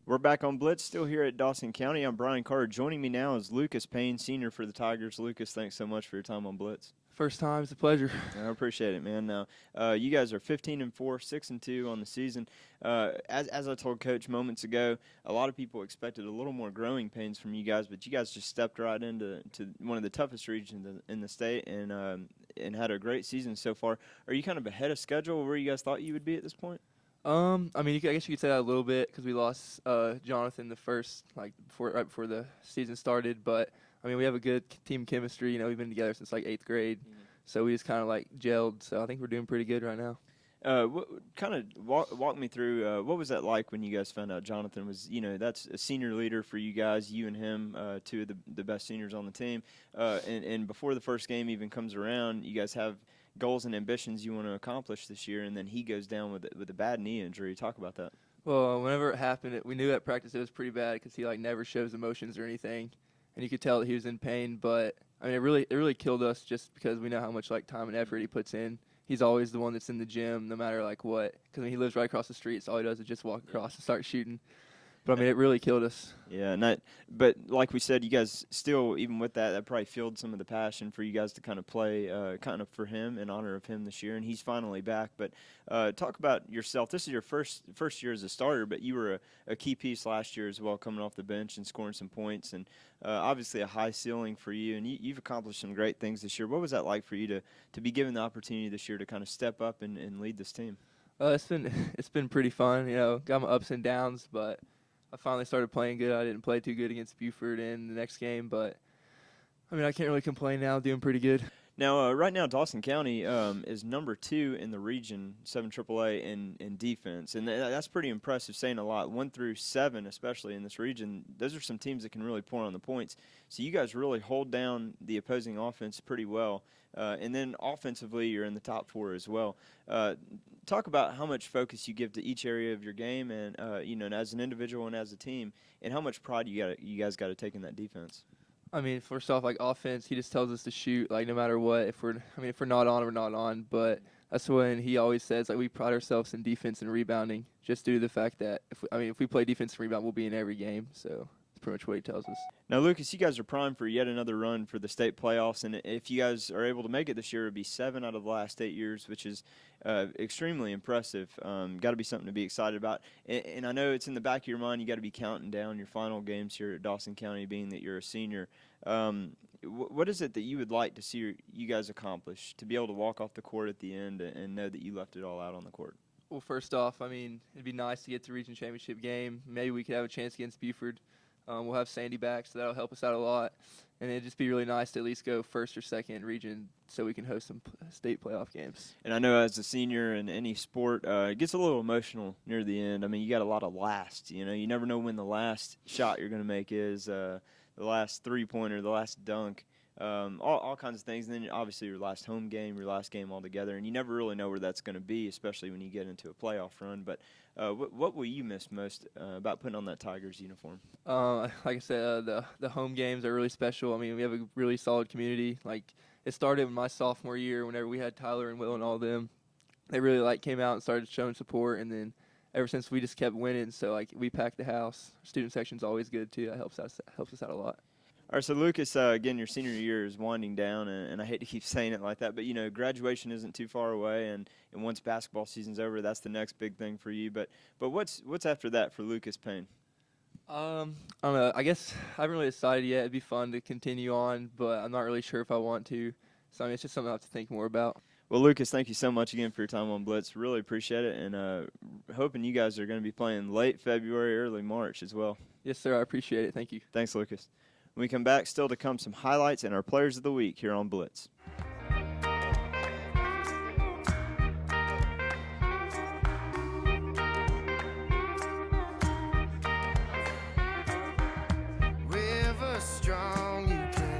We're back on Blitz, still here at Dawson County. I'm Brian Carter. Joining me now is Lucas Payne, senior for the Tigers. Lucas, thanks so much for your time on Blitz. First time, it's a pleasure. I appreciate it, man. Now, you guys are 15-4, 6-2 on the season. As I told Coach moments ago, a lot of people expected a little more growing pains from you guys, but you guys just stepped right into one of the toughest regions in the state and had a great season so far. Are you kind of ahead of schedule where you guys thought you would be at this point? I mean, I guess you could say that a little bit because we lost Jonathan the first, right before the season started. But I mean, we have a good team chemistry. You know, we've been together since like 8th grade, so we just kind of like gelled. So I think we're doing pretty good right now. Kind of walk me through what was that like when you guys found out Jonathan was, that's a senior leader for you guys, you and him, two of the best seniors on the team. And before the first game even comes around, you guys have goals and ambitions you want to accomplish this year, and then he goes down with a bad knee injury. Talk about that. Well, whenever it happened, we knew at practice it was pretty bad because he like never shows emotions or anything, and you could tell that he was in pain. But I mean, it really killed us just because we know how much like time and effort he puts in. He's always the one that's in the gym, no matter like what. Because when he lives right across the street, so all he does is just walk across and start shooting. But I mean, it really killed us. Yeah, but like we said, you guys still, even with that probably fueled some of the passion for you guys to kind of play kind of for him, in honor of him this year, and he's finally back. But talk about yourself. This is your first year as a starter, but you were a key piece last year as well, coming off the bench and scoring some points, and obviously a high ceiling for you, and you've accomplished some great things this year. What was that like for you to be given the opportunity this year to kind of step up and lead this team? It's been pretty fun. You know, got my ups and downs, but I finally started playing good. I didn't play too good against Buford in the next game, but I mean, I can't really complain now. Doing pretty good. Now, right now, Dawson County is number 2 in the region, 7 AAA in defense, and that's pretty impressive, saying a lot. 1 through 7, especially in this region, those are some teams that can really pour on the points. So you guys really hold down the opposing offense pretty well, and then offensively, you're in the top 4 as well. Talk about how much focus you give to each area of your game, and as an individual and as a team, and how much pride you guys got to take in that defense. I mean, first off, like offense, he just tells us to shoot, like no matter what. If we're not on, we're not on. But that's when he always says like we pride ourselves in defense and rebounding, just due to the fact that if we play defense and rebound, we'll be in every game. So that's pretty much what he tells us. Now, Lucas, you guys are primed for yet another run for the state playoffs, and if you guys are able to make it this year, it would be 7 out of the last 8 years, which is extremely impressive. Got to be something to be excited about. And I know it's in the back of your mind. You got to be counting down your final games here at Dawson County, being that you're a senior. What is it that you would like to see you guys accomplish, to be able to walk off the court at the end and know that you left it all out on the court? Well, first off, I mean, it'd be nice to get to region championship game. Maybe we could have a chance against Buford. We'll have Sandy back, so that'll help us out a lot. And it'd just be really nice to at least go first or second region so we can host some state playoff games. And I know as a senior in any sport, it gets a little emotional near the end. I mean, you got a lot of last. You never know when the last shot you're going to make is, the last three-pointer, the last dunk, all kinds of things. And then obviously your last home game, your last game altogether. And you never really know where that's going to be, especially when you get into a playoff run. But what will you miss most about putting on that Tigers uniform? Like I said, the home games are really special. I mean, we have a really solid community. Like, it started my sophomore year whenever we had Tyler and Will and all of them. They really, came out and started showing support, and then ever since we just kept winning. So, we packed the house. Student section's always good, too. That helps us out a lot. All right, so Lucas, again, your senior year is winding down, and I hate to keep saying it like that, but, graduation isn't too far away, and once basketball season's over, that's the next big thing for you. But what's after that for Lucas Payne? I don't know. I guess I haven't really decided yet. It'd be fun to continue on, but I'm not really sure if I want to. So, it's just something I have to think more about. Well, Lucas, thank you so much again for your time on Blitz. Really appreciate it, and hoping you guys are going to be playing late February, early March as well. Yes, sir. I appreciate it. Thank you. Thanks, Lucas. When we come back, still to come some highlights and our players of the week here on Blitz.